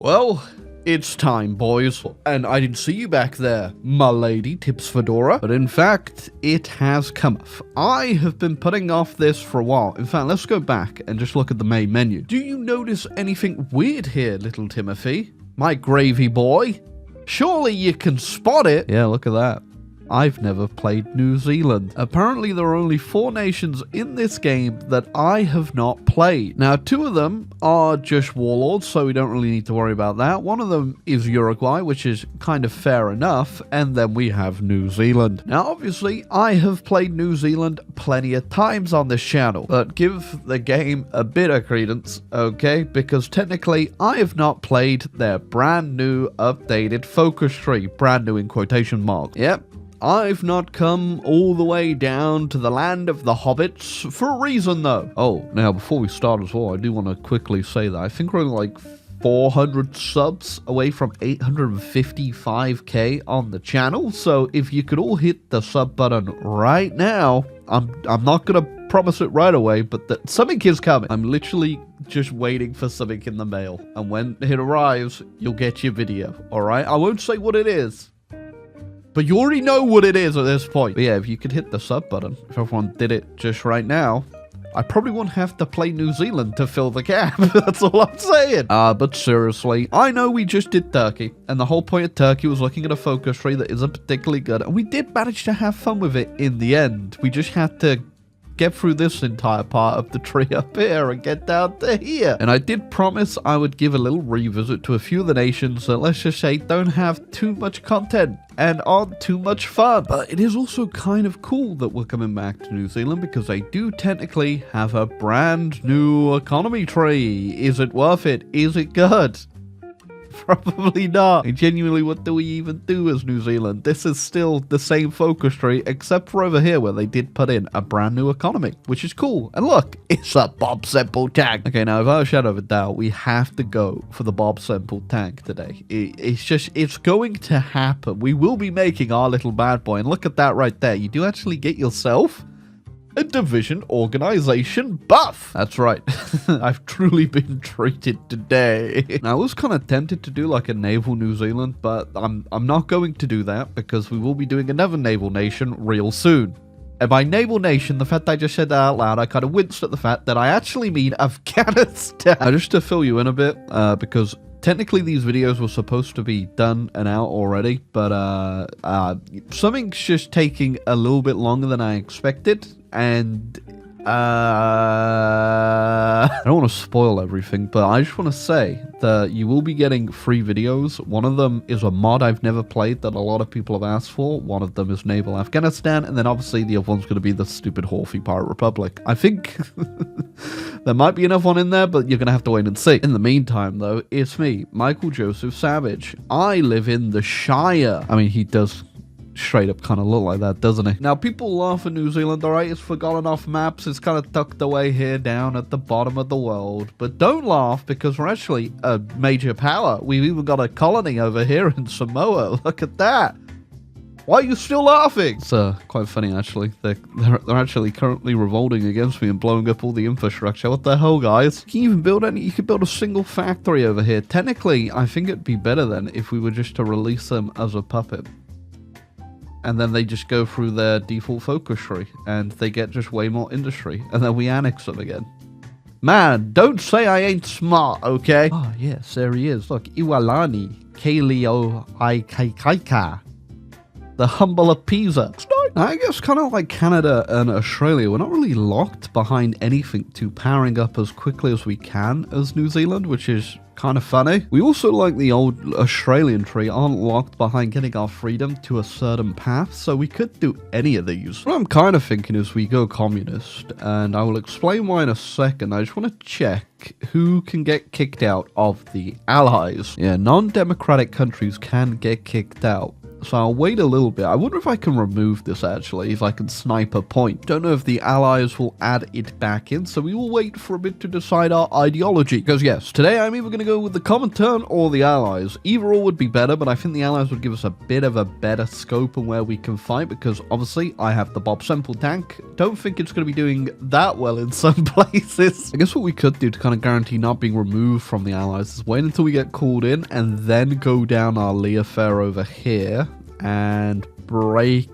Well, it's time, boys. And I didn't see you back there, my lady, Tips Fedora. But in fact, it has come off. I have been putting off this for a while. In fact, let's go back and just look at the main menu. Do you notice anything weird here, little Timothy? My gravy boy? Surely you can spot it. Yeah, look at that. I've never played New Zealand. Apparently there are only 4 nations in this game that I have not played. Now 2 of them are just warlords, so we don't really need to worry about that. One of them is Uruguay, which is kind of fair enough, and then we have New Zealand. Now obviously I have played New Zealand plenty of times on this channel, but give the game a bit of credence, okay? Because technically I have not played their brand new updated focus tree, brand new in quotation marks. Yep. I've not come all the way down to the land of the hobbits for a reason though. Oh, now before we start as well, I do want to quickly say that I think we're like 400 subs away from 855k on the channel. So if you could all hit the sub button right now, I'm not gonna promise it right away, but something is coming. I'm literally just waiting for something in the mail, and when it arrives, you'll get your video. All right, I won't say what it is, but you already know what it is at this point. But yeah, if you could hit the sub button, if everyone did it just right now, I probably wouldn't have to play New Zealand to fill the gap. That's all I'm saying. But seriously, I know we just did Turkey, and the whole point of Turkey was looking at a focus tree that isn't particularly good, and we did manage to have fun with it in the end. We just had to get through this entire part of the tree up here and get down to here. And I did promise I would give a little revisit to a few of the nations that, let's just say, don't have too much content and aren't too much fun. But it is also kind of cool that we're coming back to New Zealand because they do technically have a brand new economy tree. Is it worth it? Is it good? Probably not. And genuinely, what do we even do as New Zealand? This is still the same focus tree, except for over here where they did put in a brand new economy, which is cool. And look, it's a Bob Semple tank. Okay, now without a shadow of a doubt, we have to go for the Bob Semple tank today. It's going to happen. We will be making our little bad boy. And look at that right there. You do actually get yourself a division organization buff. That's right. I've truly been treated today. Now, I was kind of tempted to do like a naval New Zealand, but I'm not going to do that because we will be doing another naval nation real soon. And by naval nation, the fact I just said that out loud, I kind of winced at the fact that I actually mean Afghanistan. Now, just to fill you in a bit, because technically these videos were supposed to be done and out already, but something's just taking a little bit longer than I expected. And I don't want to spoil everything, but I just want to say that you will be getting 3 videos. One of them is a mod I've never played that a lot of people have asked for. One of them is Naval Afghanistan, and then obviously the other one's going to be the stupid HoI4 Pirate Republic. I think there might be enough one in there, but you're going to have to wait and see. In the meantime, though, it's me, Michael Joseph Savage. I live in the Shire. I mean, he does straight up kind of look like that, doesn't he? Now, people laugh at New Zealand, alright? It's forgotten off maps. It's kind of tucked away here down at the bottom of the world. But don't laugh, because we're actually a major power. We've even got a colony over here in Samoa. Look at that. Why are you still laughing? It's quite funny, actually. They're actually currently revolting against me and blowing up all the infrastructure. What the hell, guys? You can even build any. You could build a single factory over here. Technically, I think it'd be better then if we were just to release them as a puppet. And then they just go through their default focus tree, and they get just way more industry, and then we annex them again. Man, don't say I ain't smart, okay? Oh, yes, there he is. Look, Iwalani, Kaleo Ikaika, the humble appeaser. I guess kind of like Canada and Australia, we're not really locked behind anything to powering up as quickly as we can as New Zealand, which is kind of funny. We also, like the old Australian tree, aren't locked behind getting our freedom to a certain path, so we could do any of these. What I'm kind of thinking is we go communist, and I will explain why in a second. I just want to check who can get kicked out of the Allies. Yeah, non-democratic countries can get kicked out. So I'll wait a little bit. I wonder if I can remove this actually, if I can snipe a point. Don't know if the allies will add it back in, so we will wait for a bit to decide our ideology. Because yes, today I'm either going to go with the Comintern or the allies. Either or would be better, but I think the allies would give us a bit of a better scope on where we can fight, because obviously I have the Bob Semple tank. Don't think it's going to be doing that well in some places. I guess what we could do to kind of guarantee not being removed from the allies is wait until we get called in and then go down our Lee affair over here and break,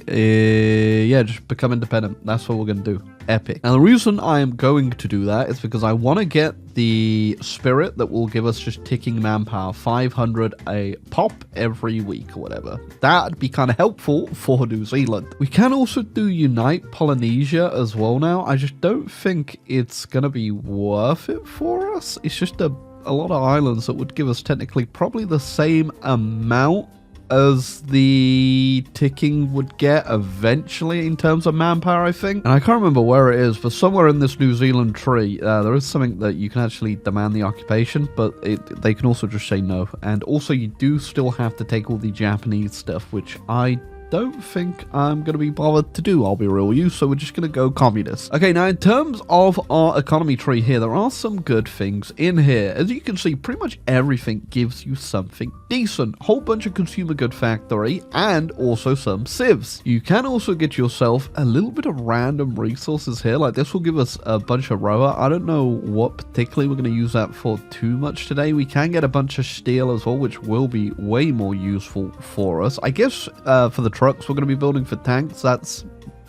yeah, just become independent. That's what we're going to do. Epic. And the reason I am going to do that is because I want to get the spirit that will give us just ticking manpower, 500 a pop every week or whatever. That'd be kind of helpful for New Zealand. We can also do Unite Polynesia as well now. I just don't think it's going to be worth it for us. It's just a lot of islands that would give us technically probably the same amount as the ticking would get eventually in terms of manpower, I think. And I can't remember where it is, but somewhere in this New Zealand tree, there is something that you can actually demand the occupation, but they can also just say no. And also you do still have to take all the Japanese stuff, which I don't think I'm going to be bothered to do, I'll be real with you, so we're just going to go communist. Okay, now in terms of our economy tree here, there are some good things in here. As you can see, pretty much everything gives you something decent. Whole bunch of consumer good factory and also some civs. You can also get yourself a little bit of random resources here, like this will give us a bunch of roa. I don't know what particularly we're going to use that for too much today. We can get a bunch of steel as well, which will be way more useful for us. I guess for the trucks we're going to be building for tanks, that's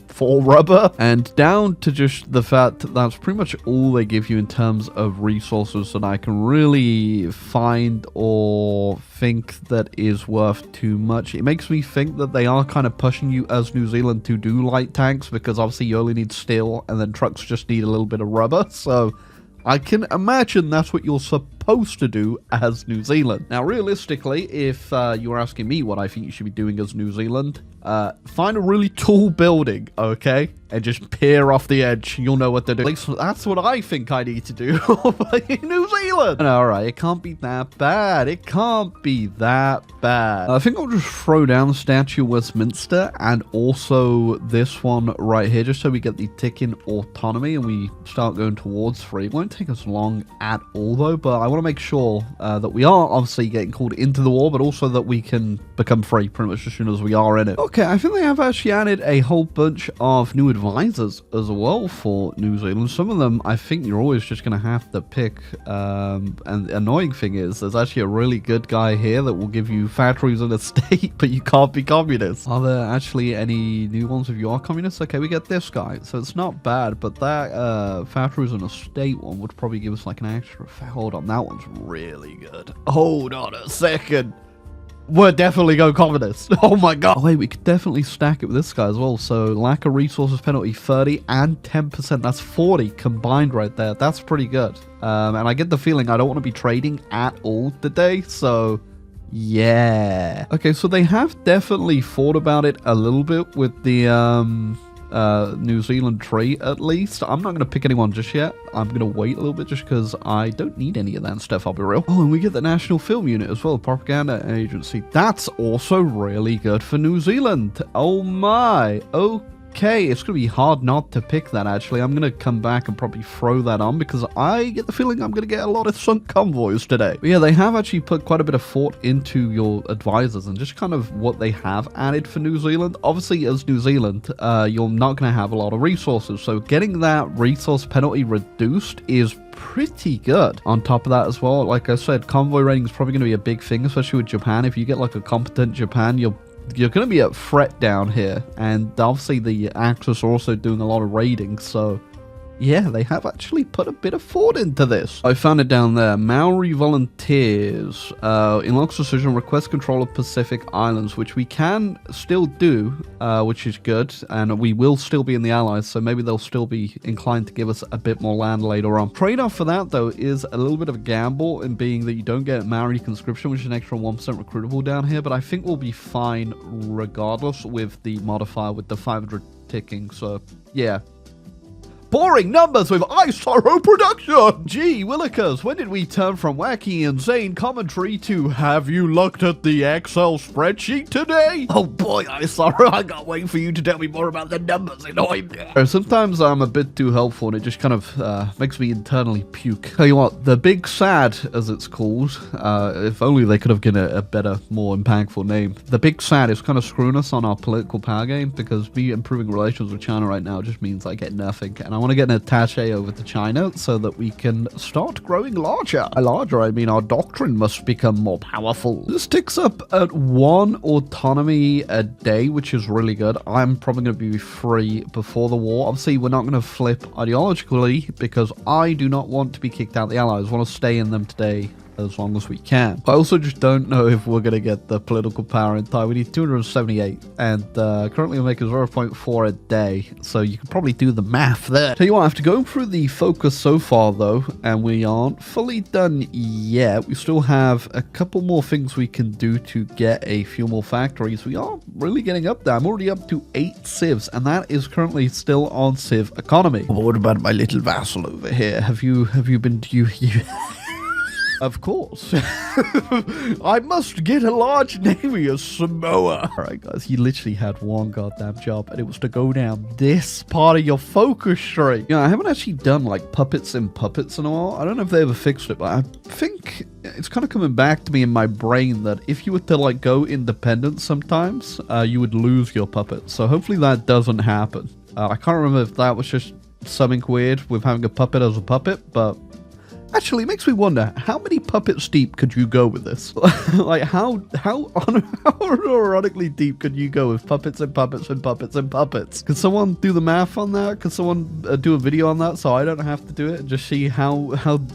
for rubber. And down to just the fact that that's pretty much all they give you in terms of resources that I can really find or think that is worth too much. It makes me think that they are kind of pushing you as New Zealand to do light tanks, because obviously you only need steel and then trucks just need a little bit of rubber. So I can imagine that's what you're supposed to do as New Zealand. Now, realistically, if you're asking me what I think you should be doing as New Zealand, find a really tall building, okay? And just peer off the edge. You'll know what to do. At least that's what I think I need to do in New Zealand. Alright, it can't be that bad. It can't be that bad. I think I'll just throw down the Statue of Westminster and also this one right here, just so we get the ticking autonomy and we start going towards free. It won't take us long at all though, but I want to make sure that we are obviously getting called into the war, but also that we can become free pretty much as soon as we are in it. Okay, I think they have actually added a whole bunch of new advisors as well for New Zealand. Some of them I think you're always just going to have to pick, and the annoying thing is there's actually a really good guy here that will give you factories in a state, but you can't be communist. Are there actually any new ones if you are communist? Okay, we get this guy, so it's not bad, but that factories in a state one would probably give us like an extra. Hold on, that one's really good. Hold on a second. We're definitely go communist. Oh my god. Oh wait, we could definitely stack it with this guy as well. So lack of resources penalty 30 and 10%. That's 40 combined right there. That's pretty good. And I get the feeling I don't want to be trading at all today. So yeah. Okay, so they have definitely thought about it a little bit with the New Zealand tree, at least. I'm not going to pick anyone just yet. I'm going to wait a little bit just because I don't need any of that stuff, I'll be real. Oh, and we get the National Film Unit as well, propaganda agency. That's also really good for New Zealand. Oh my. Okay, it's going to be hard not to pick that, actually. I'm going to come back and probably throw that on because I get the feeling I'm going to get a lot of sunk convoys today. But yeah, they have actually put quite a bit of thought into your advisors and just kind of what they have added for New Zealand. Obviously, as New Zealand, you're not going to have a lot of resources, so getting that resource penalty reduced is pretty good. On top of that as well, like I said, convoy rating is probably going to be a big thing, especially with Japan. If you get like a competent Japan, you're going to be at threat down here, and obviously the Axis are also doing a lot of raiding, so yeah, they have actually put a bit of thought into this. I found it down there. Maori volunteers. In Locke's decision, request control of Pacific Islands, which we can still do, which is good, and we will still be in the Allies, so maybe they'll still be inclined to give us a bit more land later on. Trade-off for that, though, is a little bit of a gamble in being that you don't get Maori conscription, which is an extra 1% recruitable down here, but I think we'll be fine regardless with the modifier with the 500 ticking, so yeah. boring numbers with iSorrowproductions. Gee willikers, when did we turn from wacky, insane commentary to have you looked at the Excel spreadsheet today? Oh boy, iSorrow, I can't wait for you to tell me more about the numbers in HoI4. Sometimes I'm a bit too helpful and it just kind of makes me internally puke. Tell you what, the Big Sad, as it's called, if only they could have given it a better, more impactful name. The Big Sad is kind of screwing us on our political power game, because me improving relations with China right now just means I get nothing, and I want to get an attaché over to China so that we can start growing larger. By larger, I mean our doctrine must become more powerful. This ticks up at 1 autonomy a day, which is really good. I'm probably going to be free before the war. Obviously, we're not going to flip ideologically, because I do not want to be kicked out of the Allies. I want to stay in them today as long as we can. I also just don't know if we're going to get the political power in time. We need 278, and currently we're making 0.4 a day, so you can probably do the math there. Tell you what, after going through the focus so far though, and we aren't fully done yet, we still have a couple more things we can do to get a few more factories. We are really getting up there. I'm already up to 8 civs, and that is currently still on civ economy. But what about my little vassal over here? Have you been, you Of course. I must get a large navy of Samoa. Alright guys, you literally had one goddamn job, and it was to go down this part of your focus tree. You know, I haven't actually done like puppets in a while. I don't know if they ever fixed it, but I think it's kind of coming back to me in my brain that if you were to like go independent sometimes, you would lose your puppets. So hopefully that doesn't happen. I can't remember if that was just something weird with having a puppet as a puppet, but actually, it makes me wonder, how many puppets deep could you go with this? Like, how ironically deep could you go with puppets and puppets and puppets and puppets? Could someone do the math on that? Could someone do a video on that so I don't have to do it and just see how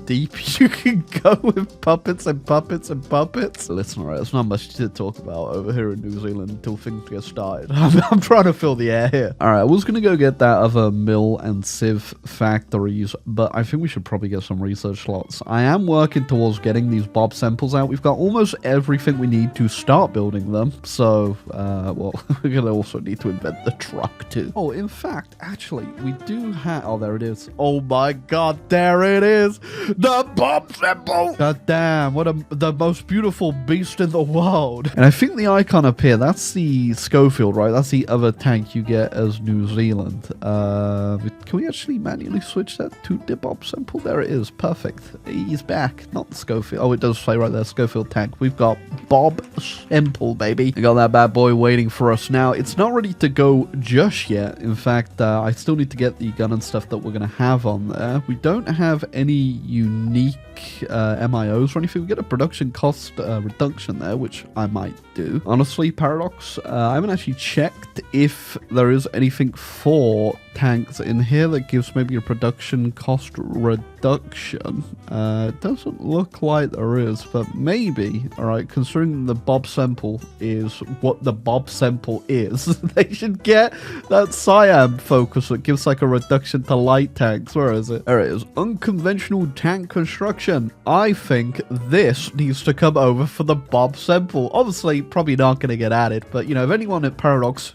deep you can go with puppets and puppets and puppets? Listen, alright, there's not much to talk about over here in New Zealand until things get started. I'm trying to fill the air here. Alright, I was going to go get that other mill and civ factories, but I think we should probably get some research slots. I am working towards getting these Bob Semples out. We've got almost everything we need to start building them. So, well, we're going to also need to invent the truck too. Oh, in fact, actually, we do have... Oh, there it is. Oh my god, there it is. The Bob Semple. God damn, what the most beautiful beast in the world. And I think the icon up here, that's the Schofield, right? That's the other tank you get as New Zealand. Can we actually manually switch that to the Bob Semple? There it is. Perfect. He's back. Not Schofield. Oh, it does say right there, Schofield tank. We've got Bob Semple, baby. We got that bad boy waiting for us now. It's not ready to go just yet. In fact, I still need to get the gun and stuff that we're going to have on there. We don't have any unique MIOs or anything. We get a production cost reduction there, which I might do. Honestly, Paradox, I haven't actually checked if there is anything for tanks in here that gives maybe a production cost reduction. It doesn't look like there is, but maybe. Alright, considering the Bob Semple is what the Bob Semple is, they should get that Siam focus that gives like a reduction to light tanks. Where is it? There it is. Unconventional tank construction. I think this needs to come over for the Bob Semple. Obviously, probably not going to get added, but you know, if anyone at Paradox...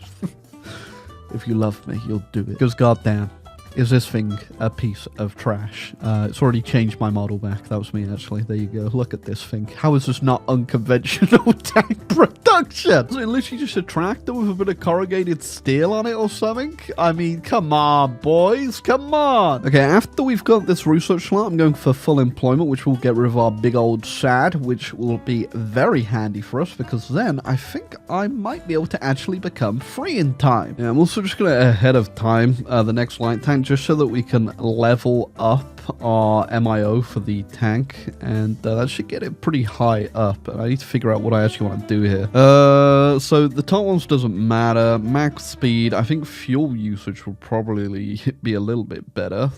If you love me, you'll do it. Because goddamn, is this thing a piece of trash? It's already changed my model back. That was me, actually. There you go. Look at this thing. How is this not unconventional tank production? Is it literally just a tractor with a bit of corrugated steel on it or something? I mean, come on, boys. Come on. Okay, after we've got this research slot, I'm going for full employment, which will get rid of our big old SAD, which will be very handy for us, because then I think I might be able to actually become free in time. Yeah, I'm also just going to ahead of time the next light tank, just so that we can level up our MIO for the tank, and that should get it pretty high up. And I need to figure out what I actually want to do here. So the top ones doesn't matter. Max speed, I think fuel usage will probably be a little bit better.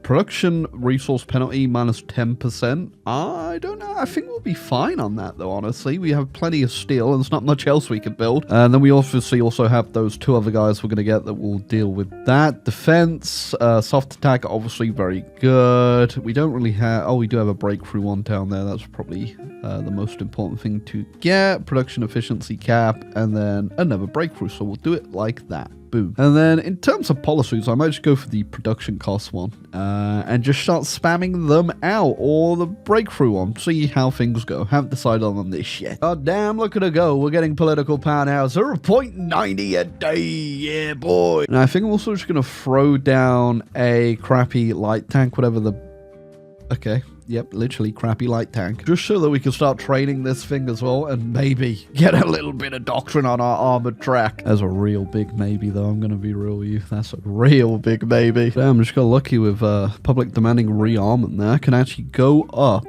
Production resource penalty minus 10%. I don't know. I think we'll be fine on that though, honestly. We have plenty of steel and there's not much else we can build. And then we obviously also have those 2 other guys we're going to get that will deal with that. Defense, soft attack, obviously very good. We don't really have... Oh, we do have a breakthrough one down there. That's probably the most important thing to get. Production efficiency cap, and then another breakthrough. So we'll do it like that. boom. And then in terms of policies, I might just go for the production cost one and just start spamming them out, or the breakthrough one. See how things go. Haven't decided on this yet. God damn, look at it go. We're getting political power now. 0.90 a day. Yeah, boy. And I think I'm also just going to throw down a crappy light tank, whatever the... Okay. Yep, literally crappy light tank. Just so that we can start training this thing as well, and maybe get a little bit of doctrine on our armored track. That's a real big maybe, though. I'm going to be real with you. That's a real big maybe. Damn, just got lucky with public demanding rearmament there. I can actually go up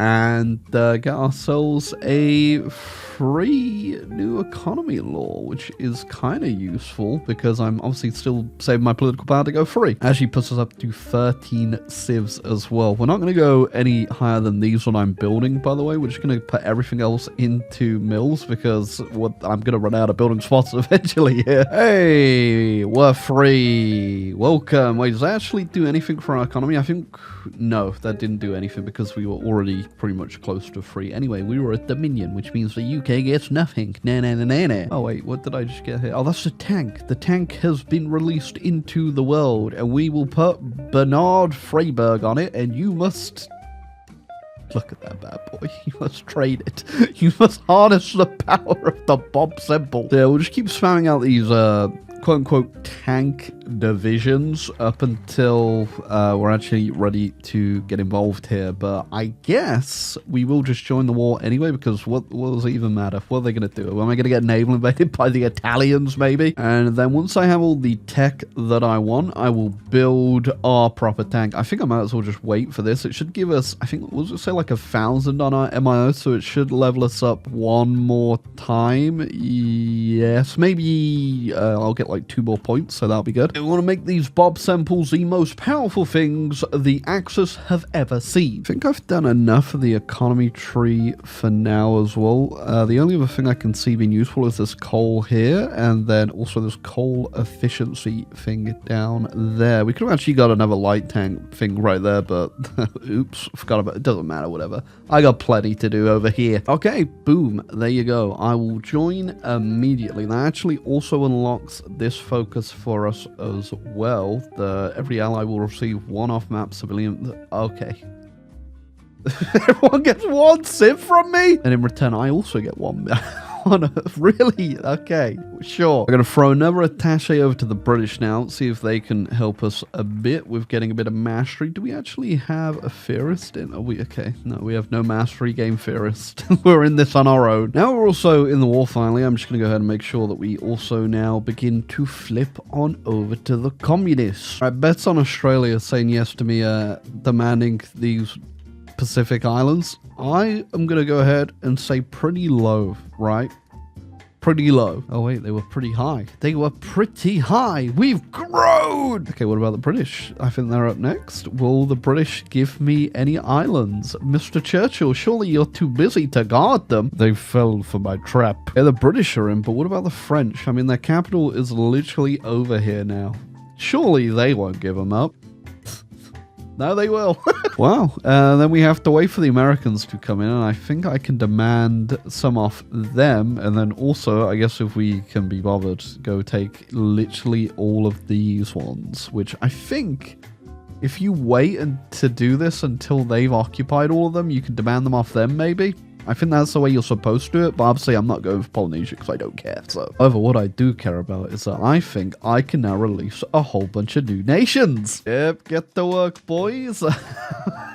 and get ourselves a free new economy law, which is kind of useful because I'm obviously still saving my political power to go free. Actually puts us up to 13 civs as well. We're not going to go any higher than these when I'm building, by the way. We're just going to put everything else into mills because I'm going to run out of building spots eventually here. Hey, we're free. Welcome. Wait, does that actually do anything for our economy? I think no, that didn't do anything because we were already pretty much close to free. Anyway, we were a dominion, which means the UK gets nothing. Nah. Oh wait, what did I just get here? Oh, that's the tank. The tank has been released into the world, and we will put Bernard Freiberg on it, and you must... Look at that bad boy. You must trade it. You must harness the power of the Bob Semple. Yeah, we'll just keep spamming out these quote-unquote tank divisions up until we're actually ready to get involved here. But I guess we will just join the war anyway, because what does it even matter? What are they going to do? Am I going to get naval invaded by the Italians maybe? And then once I have all the tech that I want, I will build our proper tank. I think I might as well just wait for this. It should give us, I think, what does it say, like 1,000 on our MIO, so it should level us up one more time. Yes, maybe I'll get like 2 more points, so that'll be good. We want to make these Bob Semples the most powerful things the Axis have ever seen. I think I've done enough of the economy tree for now as well. The only other thing I can see being useful is this coal here, and then also this coal efficiency thing down there. We could have actually got another light tank thing right there, but oops, forgot about it. It doesn't matter, whatever. I got plenty to do over here. Okay, boom, there you go. I will join immediately. That actually also unlocks this focus for us as well. Every ally will receive 1 off-map civilian. Okay. Everyone gets 1 civ from me? And in return, I also get 1. Really? Okay, sure. I'm going to throw another attaché over to the British now. See if they can help us a bit with getting a bit of mastery. Do we actually have a theorist in? Are we okay? No, we have no mastery game theorist. We're in this on our own. Now we're also in the war finally. I'm just going to go ahead and make sure that we also now begin to flip on over to the communists. All right, bets on Australia saying yes to me demanding these Pacific Islands. I am going to go ahead and say pretty low, right? Pretty low. Oh, wait, they were pretty high. They were pretty high. We've grown! Okay, what about the British? I think they're up next. Will the British give me any islands? Mr. Churchill, surely you're too busy to guard them. They fell for my trap. Yeah, the British are in, but what about the French? I mean, their capital is literally over here now. Surely they won't give them up. No, they will. Wow. Then we have to wait for the Americans to come in, and I think I can demand some off them. And then also, I guess if we can be bothered, go take literally all of these ones, which I think if you wait to do this until they've occupied all of them, you can demand them off them maybe. I think that's the way you're supposed to do it, but obviously I'm not going for Polynesia because I don't care. So, however, what I do care about is that I think I can now release a whole bunch of new nations. Yep, get to work, boys.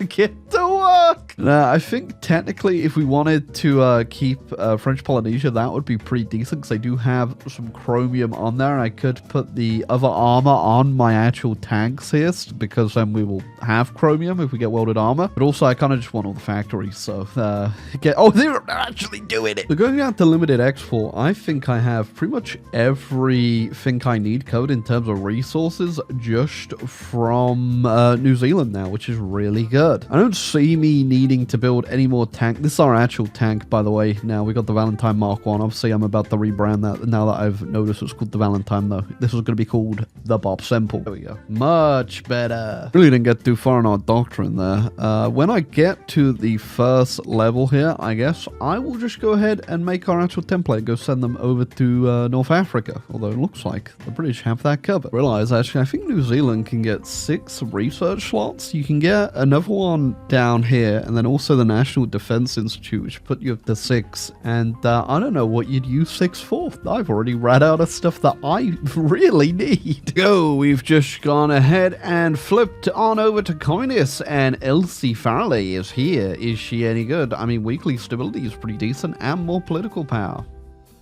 Get to work. Now, I think technically if we wanted to keep French Polynesia, that would be pretty decent because I do have some chromium on there, and I could put the other armor on my actual tanks here because then we will have chromium if we get welded armor. But also, I kind of just want all the factories, so oh, they're actually doing it. So going out to limited export, I think I have pretty much everything I need covered in terms of resources just from New Zealand now, which is really good. I don't see me needing to build any more tank. This is our actual tank, by the way. Now, we got the Valentine Mark 1. Obviously, I'm about to rebrand that now that I've noticed it's called the Valentine, though. This is going to be called the Bob Semple. There we go. Much better. Really didn't get too far in our doctrine there. When I get to the first level here, I I guess I will just go ahead and make our actual template, go send them over to North Africa. Although it looks like the British have that covered. Realize, actually, I think New Zealand can get 6 research slots. You can get another one down here, and then also the National Defense Institute, which put you up to 6. And I don't know what you'd use 6 for. I've already ran out of stuff that I really need. Go, we've just gone ahead and flipped on over to Coinus, and Elsie Farley is here. Is she any good? I mean, weekly stability is pretty decent, and more political power.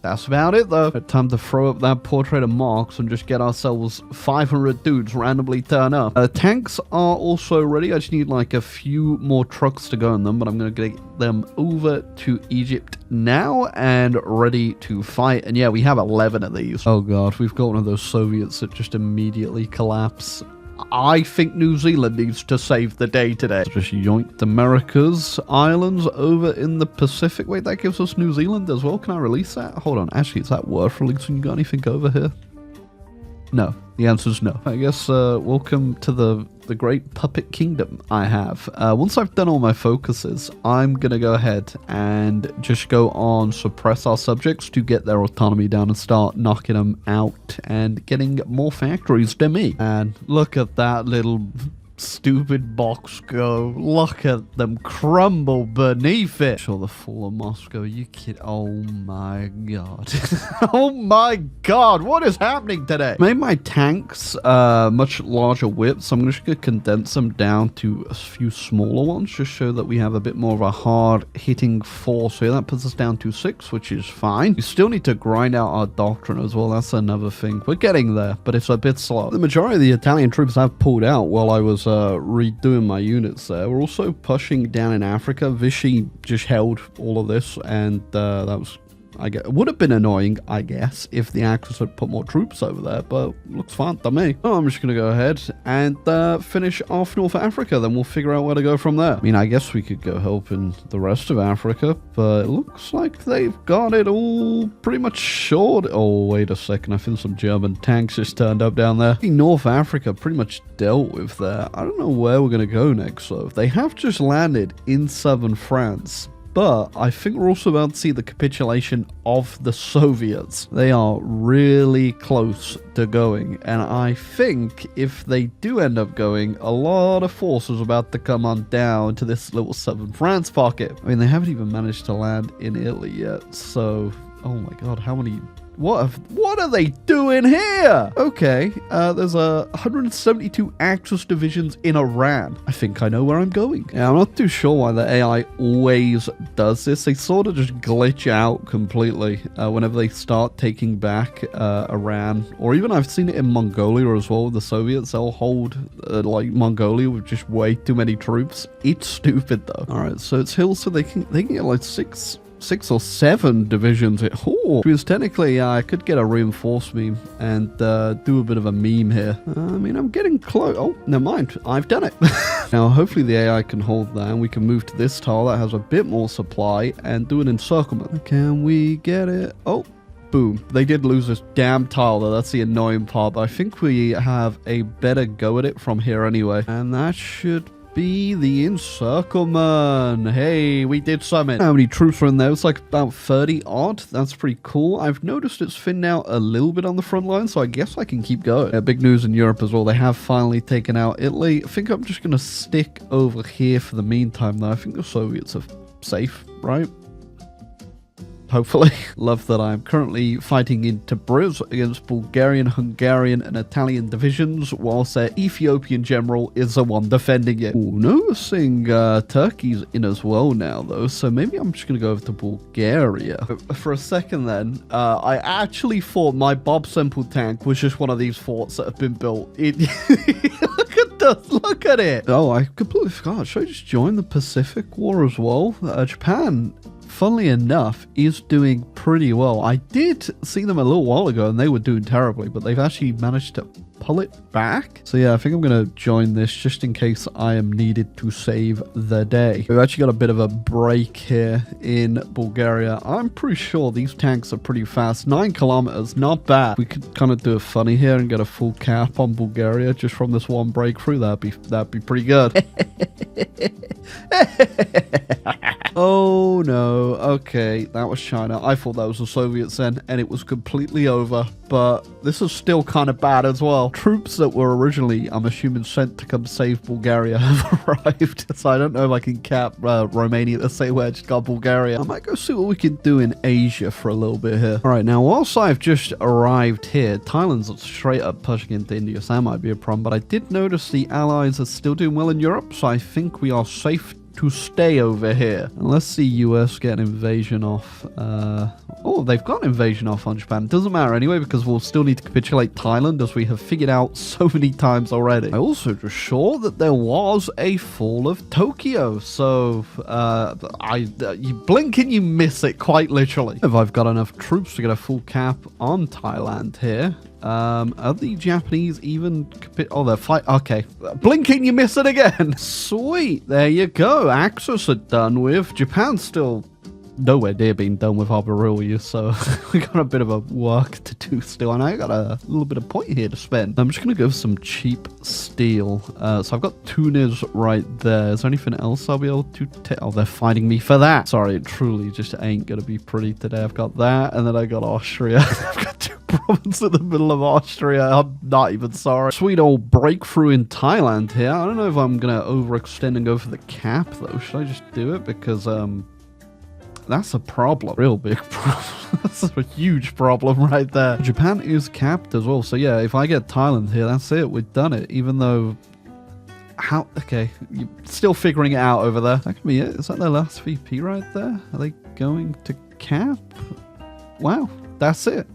That's about it, though. Time to throw up that portrait of Marx and just get ourselves 500 dudes randomly turn up. Tanks are also ready. I just need like a few more trucks to go in them, but I'm going to get them over to Egypt now and ready to fight. And yeah, we have 11 of these. Oh god, we've got one of those Soviets that just immediately collapse. I think New Zealand needs to save the day today. Just yoinked America's islands over in the Pacific. Wait, that gives us New Zealand as well. Can I release that? Hold on. Actually, is that worth releasing? You got anything over here? No. The answer's no. I guess welcome to the great puppet kingdom I have. Once I've done all my focuses, I'm going to go ahead and just go on suppress our subjects to get their autonomy down and start knocking them out and getting more factories to me. And look at that little stupid box go. Look at them crumble beneath it. Sure, the fall of Moscow. You kid. Oh my god. Oh my god. What is happening today? Made my tanks much larger width, so I'm just going to condense them down to a few smaller ones, just so that we have a bit more of a hard hitting force here. That puts us down to 6, which is fine. We still need to grind out our doctrine as well. That's another thing. We're getting there, but it's a bit slow. The majority of the Italian troops have pulled out while I was redoing my units there. We're also pushing down in Africa. Vichy just held all of this, and that was, I guess, it would have been annoying, I guess, if the Axis had put more troops over there, but looks fine to me. Oh, I'm just going to go ahead and finish off North Africa, then we'll figure out where to go from there. I mean, I guess we could go help in the rest of Africa, but it looks like they've got it all pretty much short. Oh, wait a second. I think some German tanks just turned up down there. North Africa pretty much dealt with there. I don't know where we're going to go next, though. They have just landed in southern France. But I think we're also about to see the capitulation of the Soviets. They are really close to going. And I think if they do end up going, a lot of force is about to come on down to this little southern France pocket. I mean, they haven't even managed to land in Italy yet. So, oh my god, how many... What are they doing here? Okay, there's 172 Axis divisions in Iran. I think I know where I'm going. Yeah, I'm not too sure why the AI always does this. They sort of just glitch out completely whenever they start taking back Iran. Or even I've seen it in Mongolia as well. The Soviets, they'll hold like Mongolia with just way too many troops. It's stupid though. All right, so it's hills, so they can get like 6 or 7 divisions. Because technically I could get a reinforcement and do a bit of a meme here. I mean, I'm getting close. Oh, never mind. I've done it. Now, hopefully the AI can hold that and we can move to this tile that has a bit more supply and do an encirclement. Can we get it? Oh, boom. They did lose this damn tile though. That's the annoying part. But I think we have a better go at it from here anyway. And that should be the encirclement. Hey, we did summon. How many troops are in there? It's like about 30 odd. That's pretty cool. I've noticed it's thinned out a little bit on the front line, so I guess I can keep going. Big news in Europe as well. They have finally taken out Italy. I think I'm just going to stick over here for the meantime, though. I think the Soviets are safe, right? Hopefully. Love that I'm currently fighting in Tabriz against Bulgarian, Hungarian, and Italian divisions, whilst their Ethiopian general is the one defending it. Ooh, noticing Turkey's in as well now, though, so maybe I'm just going to go over to Bulgaria. For a second then, I actually thought my Bob Semple tank was just one of these forts that have been built. Look at it. Oh, I completely forgot. Should I just join the Pacific War as well? Japan, funnily enough, is doing pretty well. I did see them a little while ago and they were doing terribly, but they've actually managed to pull it back. So yeah, I think I'm going to join this just in case I am needed to save the day. We've actually got a bit of a break here in Bulgaria. I'm pretty sure these tanks are pretty fast. 9 kilometers, not bad. We could kind of do a funny here and get a full cap on Bulgaria just from this one breakthrough. That'd be pretty good. Oh no, okay, that was China. I thought that was the Soviets then, and it was completely over. But this is still kind of bad as well. Troops that were originally, I'm assuming, sent to come save Bulgaria have arrived. So I don't know if I can cap Romania the same way I just got Bulgaria. I might go see what we can do in Asia for a little bit here. All right, now whilst I've just arrived here, Thailand's straight up pushing into India, so that might be a problem. But I did notice the Allies are still doing well in Europe, so I think we are safe to stay over here. And let's see US get an invasion off. Oh, they've got an invasion off on Japan. Doesn't matter anyway, because we'll still need to capitulate Thailand, as we have figured out so many times already. I also just saw that there was a fall of Tokyo. So, you blink and you miss it, quite literally. If I've got enough troops to get a full cap on Thailand here. Are the Japanese even... Oh, they're fight... Okay. Blinking, you miss it again. Sweet. There you go. Axis are done with. Japan's still nowhere near being done with Arborilia, so we got a bit of a work to do still, and I got a little bit of point here to spend. I'm just going to go for some cheap steel. So I've got Tunis right there. Is there anything else I'll be able to take? Oh, they're fighting me for that. Sorry, it truly just ain't going to be pretty today. I've got that, and then I got Austria. I've got two provinces in the middle of Austria. I'm not even sorry. Sweet old breakthrough in Thailand here. I don't know if I'm going to overextend and go for the cap, though. Should I just do it? Because, that's a problem. Real big problem. That's a huge problem right there. Japan is capped as well. So yeah, if I get Thailand here, that's it. We've done it. Even though... How... Okay. You're still figuring it out over there. That could be it. Is that their last VP right there? Are they going to cap? Wow. That's it.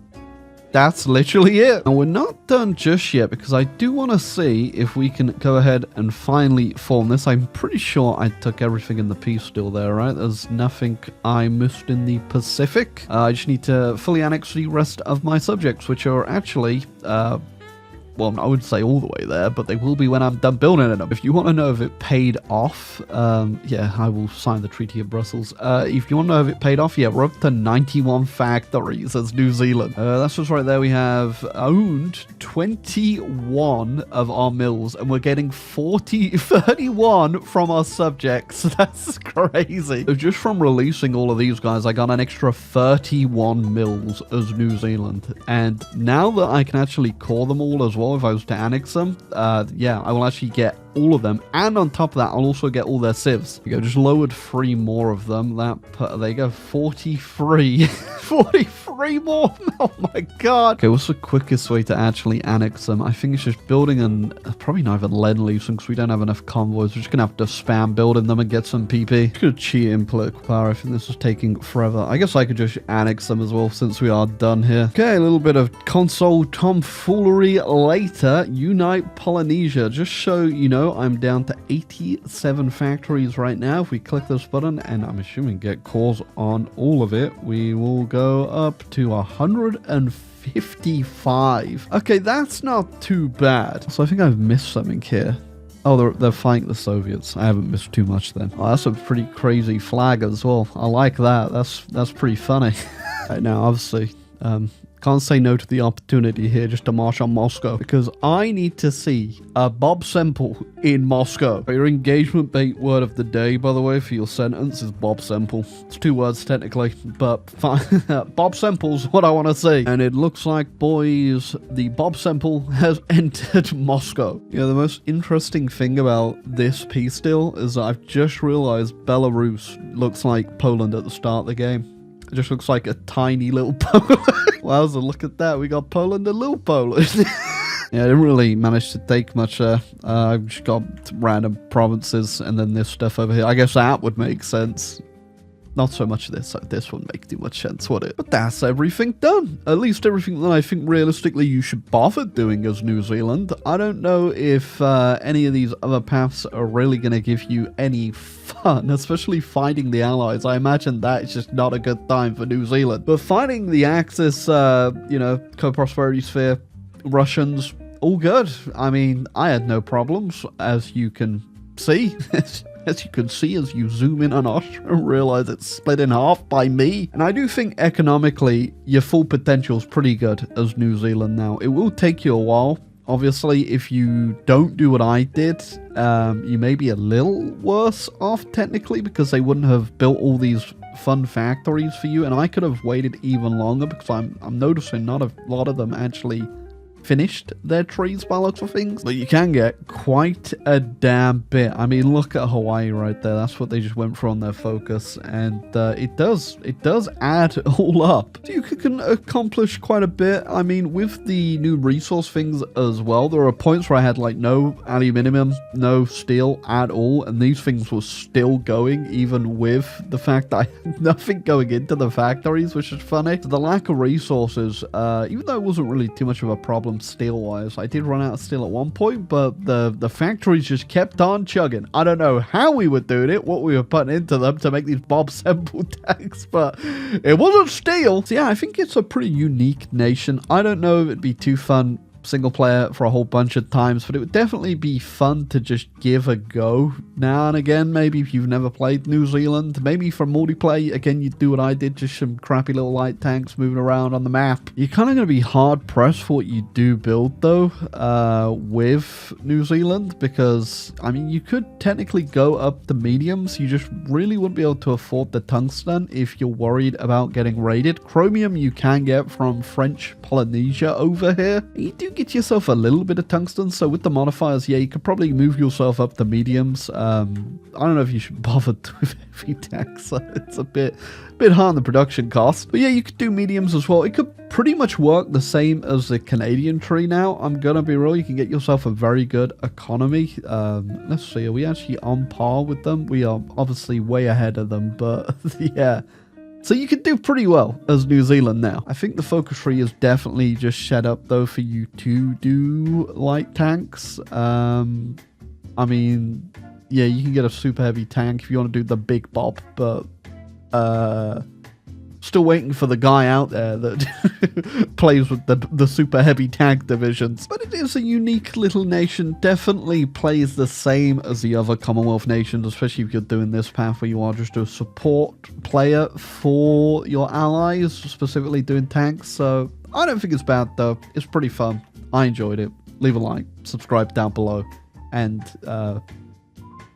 That's literally it. And we're not done just yet, because I do want to see if we can go ahead and finally form this. I'm pretty sure I took everything in the peace still there, right? There's nothing I missed in the Pacific. I just need to fully annex the rest of my subjects, which are actually... well, I wouldn't say all the way there, but they will be when I'm done building it up. If you want to know if it paid off, yeah, I will sign the Treaty of Brussels. If you want to know if it paid off, yeah, we're up to 91 factories as New Zealand. That's just right there. We have owned 21 of our mills, and we're getting 31 from our subjects. That's crazy. So just from releasing all of these guys, I got an extra 31 mills as New Zealand. And now that I can actually call them all as well, if I was to annex them, yeah, I will actually get all of them, and on top of that, I'll also get all their civs. You go, just lowered 3 more of them. That there you go, 43, 43 more. Oh my god. Okay, what's the quickest way to actually annex them? I think it's just building and probably not even lend leasing, because we don't have enough convoys. We're just gonna have to spam building them and get some PP. Just gonna cheat in political power. I think this is taking forever. I guess I could just annex them as well, since we are done here. Okay, a little bit of console tomfoolery later. Unite Polynesia. Just so you know, I'm down to 87 factories right now. If we click this button, and I'm assuming get cores on all of it, we will go up to 155. Okay, that's not too bad. So I think I've missed something here. Oh, they're fighting the Soviets. I haven't missed too much then. Oh, that's a pretty crazy flag as well. I like that. That's pretty funny. Right now, obviously, can't say no to the opportunity here just to march on Moscow, because I need to see Bob Semple in Moscow. Your engagement bait word of the day, by the way, for your sentence is Bob Semple. It's 2 words technically, but fine. Bob Semple's what I want to see. And it looks like, boys, the Bob Semple has entered Moscow. You know, the most interesting thing about this piece deal is that I've just realized Belarus looks like Poland at the start of the game. It just looks like a tiny little Poland. Wowza, look at that. We got Poland and little Poland. Yeah, I didn't really manage to take much. I've just got random provinces and then this stuff over here. I guess that would make sense. Not so much this. This wouldn't make too much sense, would it? But that's everything done. At least everything that I think realistically you should bother doing as New Zealand. I don't know if any of these other paths are really going to give you any fun, especially fighting the Allies. I imagine that is just not a good time for New Zealand. But fighting the Axis, you know, co-prosperity sphere, Russians, all good. I mean, I had no problems, as you can see. As you can see, as you zoom in on Austria and realize it's split in half by me. And I do think economically, your full potential is pretty good as New Zealand now. It will take you a while, Obviously, if you don't do what I did, you may be a little worse off technically, because they wouldn't have built all these fun factories for you, and I could have waited even longer, because I'm noticing not a lot of them actually finished their trees by looks of things, but you can get quite a damn bit. I mean, look at Hawaii right there. That's what they just went for on their focus, and it does add all up. So you can accomplish quite a bit. I mean, with the new resource things as well, there are points where I had like no aluminium, no steel at all, and these things were still going even with the fact that I had nothing going into the factories, which is funny. So the lack of resources, even though it wasn't really too much of a problem steel wise, I did run out of steel at one point, but the factories just kept on chugging. I don't know how we were doing it, what we were putting into them to make these Bob Semple tanks, but it wasn't steel. So yeah, I think it's a pretty unique nation. I don't know if it'd be too fun single player for a whole bunch of times, but it would definitely be fun to just give a go now and again. Maybe if you've never played New Zealand, maybe for multiplayer, again, you do what I did, just some crappy little light tanks moving around on the map. You're kind of going to be hard pressed for what you do build though, with New Zealand, because I mean, you could technically go up to mediums, you just really wouldn't be able to afford the tungsten if you're worried about getting raided. Chromium you can get from French Polynesia over here. You do get yourself a little bit of tungsten, so with the modifiers, yeah, you could probably move yourself up to mediums. I don't know if you should bother with heavy tanks. It's a bit high on the production cost, but yeah, you could do mediums as well. It could pretty much work the same as the Canadian tree now. I'm gonna be real, you can get yourself a very good economy. Let's see, are we actually on par with them? We are obviously way ahead of them, but yeah. So you can do pretty well as New Zealand now. I think the focus tree is definitely just set up though for you to do light tanks. I mean, yeah, you can get a super heavy tank if you want to do the big Bob, but still waiting for the guy out there that plays with the super heavy tank divisions. But it is a unique little nation, definitely plays the same as the other Commonwealth nations, especially if you're doing this path where you are just a support player for your allies, specifically doing tanks. So I don't think it's bad though, it's pretty fun. I enjoyed it. Leave a like, subscribe down below, and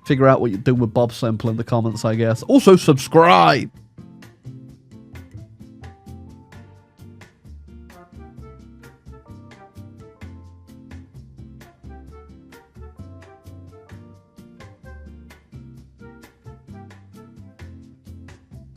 figure out what you're doing with Bob Semple in the comments, I guess. Also subscribe!